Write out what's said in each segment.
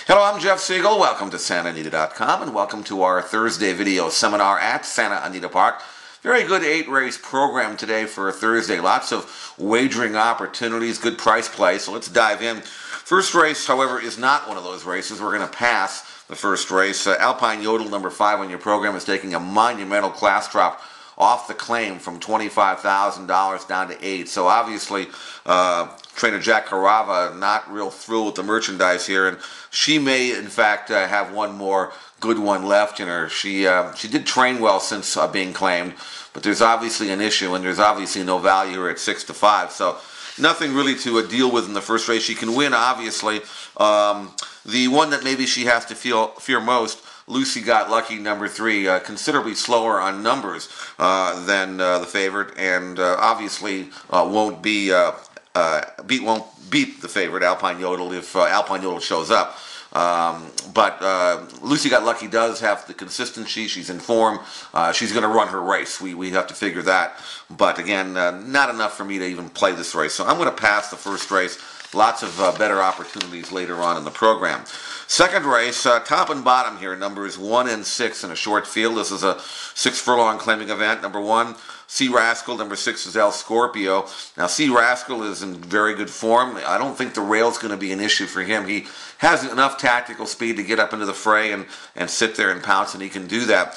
Hello, I'm Jeff Siegel. Welcome to SantaAnita.com and welcome to our Thursday video seminar at Santa Anita Park. Very good 8-race program today for a Thursday. Lots of wagering opportunities, good price play, so let's dive in. First race, however, is not one of those races. We're going to pass the first race. Alpine Yodel, number 5 on your program, is taking a monumental class drop off the claim from $25,000 down to $8,000. So obviously, trainer Jack Carava not real thrilled with the merchandise here, and she may, in fact, have one more good one left in her. She did train well since being claimed, but there's obviously an issue, and there's obviously no value here at 6-5. So nothing really to deal with in the first race. She can win, obviously. The one that maybe she has to fear most, Lucy Got Lucky, number 3, considerably slower on numbers than the favorite, and obviously won't beat the favorite Alpine Yodel if Alpine Yodel shows up. But Lucy Got Lucky does have the consistency. She's in form. She's going to run her race. We have to figure that. But again, not enough for me to even play this race. So I'm going to pass the first race. Lots of better opportunities later on in the program. Second race, top and bottom here, numbers 1 and 6 in a short field. This is a 6-furlong claiming event. Number 1, C. Rascal. Number 6 is Scorpio. Now, C. Rascal is in very good form. I don't think the rail's going to be an issue for him. He has enough tactical speed to get up into the fray and sit there and pounce, and he can do that.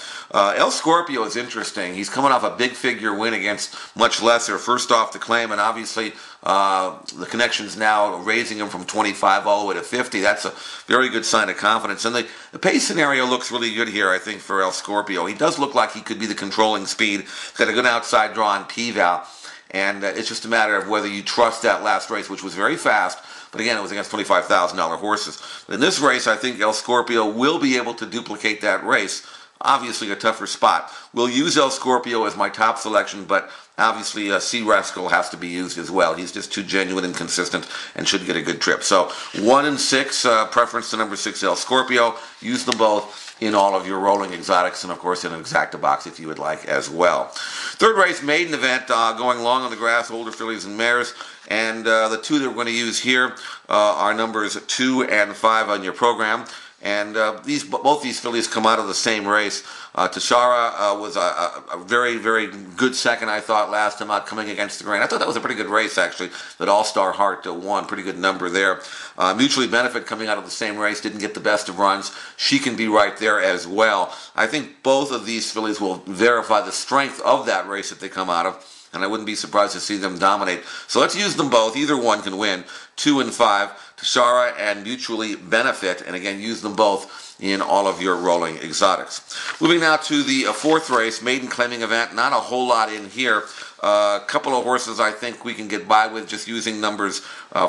Scorpio is interesting. He's coming off a big figure win against much lesser, first off the claim, and obviously the connection's now raising him from 25 all the way to 50. That's a very good sign of confidence. And the pace scenario looks really good here, I think, for Scorpio. He does look like he could be the controlling speed. Got a good outside draw on P-Val. And it's just a matter of whether you trust that last race, which was very fast. But again, it was against $25,000 horses. In this race, I think Scorpio will be able to duplicate that race. Obviously, a tougher spot. We'll use Scorpio as my top selection, but obviously C. Rascal has to be used as well. He's just too genuine and consistent and should get a good trip. So 1 and 6, preference to number 6, Scorpio. Use them both in all of your rolling exotics and, of course, in an exacta box if you would like as well. Third race, maiden event, going long on the grass, older fillies and mares. And the 2 that we're going to use here are numbers 2 and 5 on your program. And both these fillies come out of the same race. Tashzara was a very, very good second, I thought, last time out coming against the grain. I thought that was a pretty good race, actually, that All-Star Heart won. Pretty good number there. Mutually Benefit coming out of the same race, didn't get the best of runs. She can be right there as well. I think both of these fillies will verify the strength of that race that they come out of, and I wouldn't be surprised to see them dominate. So let's use them both. Either one can win. 2 and 5, Tashzara and Mutually Benefit, and again, use them both in all of your rolling exotics. Moving now to the fourth race, maiden claiming event. Not a whole lot in here. A couple of horses I think we can get by with just using numbers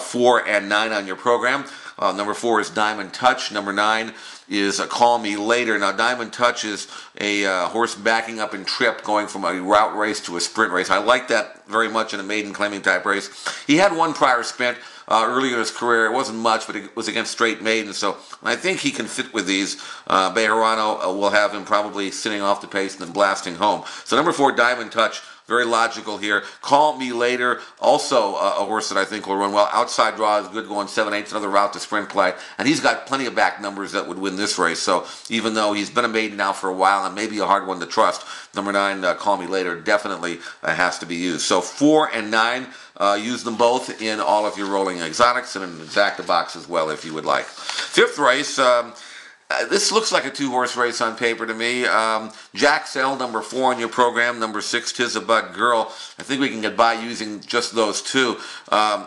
4 and 9 on your program. Number 4 is Diamond Touch. Number 9 is Call Me Later. Now, Diamond Touch is a horse backing up in trip, going from a route race to a sprint race. I like that very much in a maiden claiming type race. He had one prior sprint earlier in his career. It wasn't much, but it was against straight maidens, so I think he can fit with these. Bejarano will have him probably sitting off the pace and then blasting home. So number 4, Diamond Touch, very logical here. Call Me Later, also a horse that I think will run well. Outside draw is good, going 7/8, another route to sprint play. And he's got plenty of back numbers that would win this race. So even though he's been a maiden now for a while and maybe a hard one to trust, number 9, Call Me Later, definitely has to be used. So 4 and 9, use them both in all of your rolling exotics and an exacta box as well if you would like. Fifth race, this looks like a 2-horse race on paper to me. Jax EI, number 4 on your program. Number 6, Tis a Bud Girl. I think we can get by using just those 2.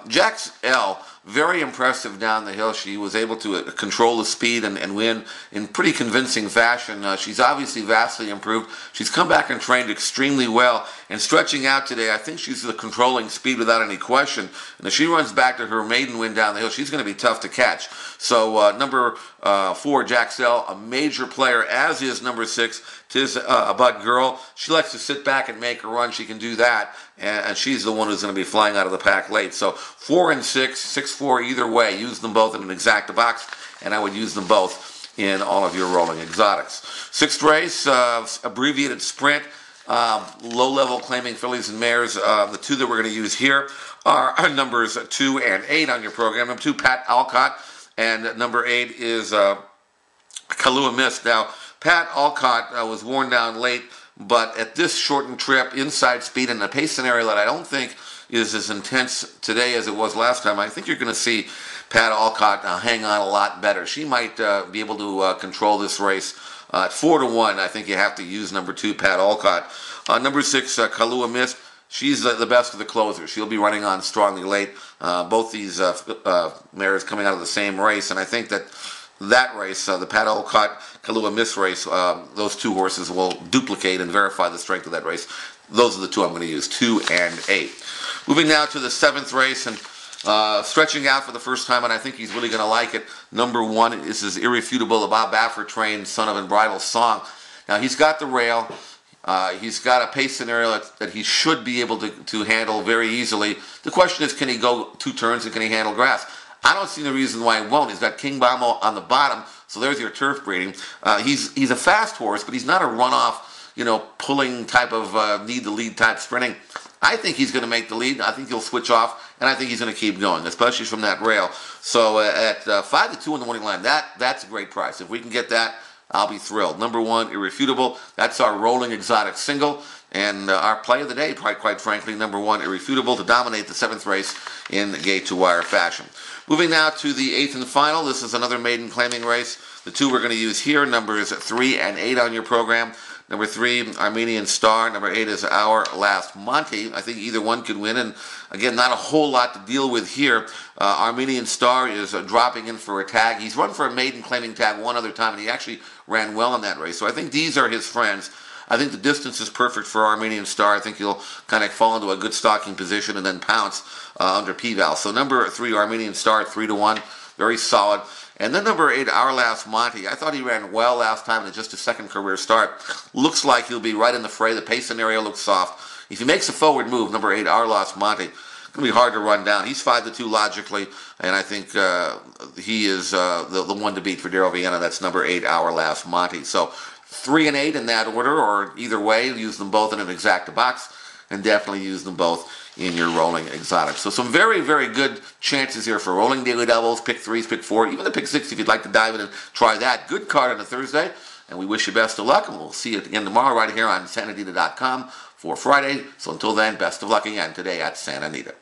Jax EI, very impressive down the hill. She was able to control the speed and win in pretty convincing fashion. She's obviously vastly improved. She's come back and trained extremely well. And stretching out today, I think she's the controlling speed without any question. And if she runs back to her maiden win down the hill, she's going to be tough to catch. So number 4, Jax EI, a major player, as is number 6, Tis a Bud Girl. She likes to sit back and make a run. She can do that. And she's the one who's going to be flying out of the pack late. So 4 and 6, 6-4 either way. Use them both in an exacta box, and I would use them both in all of your rolling exotics. Sixth race, abbreviated sprint. Low-level claiming fillies and mares. The 2 that we're going to use here are numbers 2 and 8 on your program. Number 2, Pat Olcott. and number 8 is Kahlua Mist. Now, Pat Olcott was worn down late, but at this shortened trip, inside speed, and a pace scenario that I don't think is as intense today as it was last time, I think you're going to see Pat Olcott hang on a lot better. She might be able to control this race. At 4-1, I think you have to use number 2, Pat Olcott. Number 6, Kahlua Mist. She's the best of the closers. She'll be running on strongly late. Both these mares coming out of the same race, and I think that race, the Pat Olcott Kahlua Mist race, those 2 horses will duplicate and verify the strength of that race. Those are the 2 I'm going to use, 2 and 8. Moving now to the 7th race, and stretching out for the first time, and I think he's really going to like it. Number 1, this is Irrefutable, the Bob Baffert trained Son of Unbridled Song. Now, he's got the rail. He's got a pace scenario that he should be able to handle very easily. The question is, can he go 2 turns and can he handle grass? I don't see the reason why he won't. He's got King Bamo on the bottom, so there's your turf breeding. He's a fast horse, but he's not a runoff, pulling type of need-to-lead type sprinting. I think he's going to make the lead. I think he'll switch off, and I think he's going to keep going, especially from that rail. So at 5-2 on the morning line, that's a great price. If we can get that, I'll be thrilled. Number 1, Irrefutable. That's our rolling exotic single. And our play of the day, quite frankly, number 1, Irrefutable, to dominate the 7th race in gate-to-wire fashion. Moving now to the 8th and final. This is another maiden claiming race. The 2 we're going to use here, numbers 3 and 8 on your program. Number 3, Armenian Star. Number 8 is Our Last Monte. I think either one could win. And again, not a whole lot to deal with here. Armenian Star is dropping in for a tag. He's run for a maiden claiming tag one other time, and he actually ran well in that race. So I think these are his friends. I think the distance is perfect for Armenian Star. I think he'll kind of fall into a good stalking position and then pounce under P-Val. So number 3, Armenian Star, 3-1. Very solid. And then number 8, Our Last Monte. I thought he ran well last time in just his 2nd career start. Looks like he'll be right in the fray. The pace scenario looks soft. If he makes a forward move, number 8, Our Last Monte, it's going to be hard to run down. He's 5-2 logically, and I think he is the one to beat for Daryl Vienna. That's number 8, Our Last Monte. So 3 and 8 in that order, or either way, use them both in an exacta box, and definitely use them both in your rolling exotics. So some very, very good chances here for rolling daily doubles, pick 3s, pick 4, even the pick 6 if you'd like to dive in and try that. Good card on a Thursday, and we wish you best of luck, and we'll see you again tomorrow right here on SanAnita.com for Friday. So until then, best of luck again today at Santa Anita.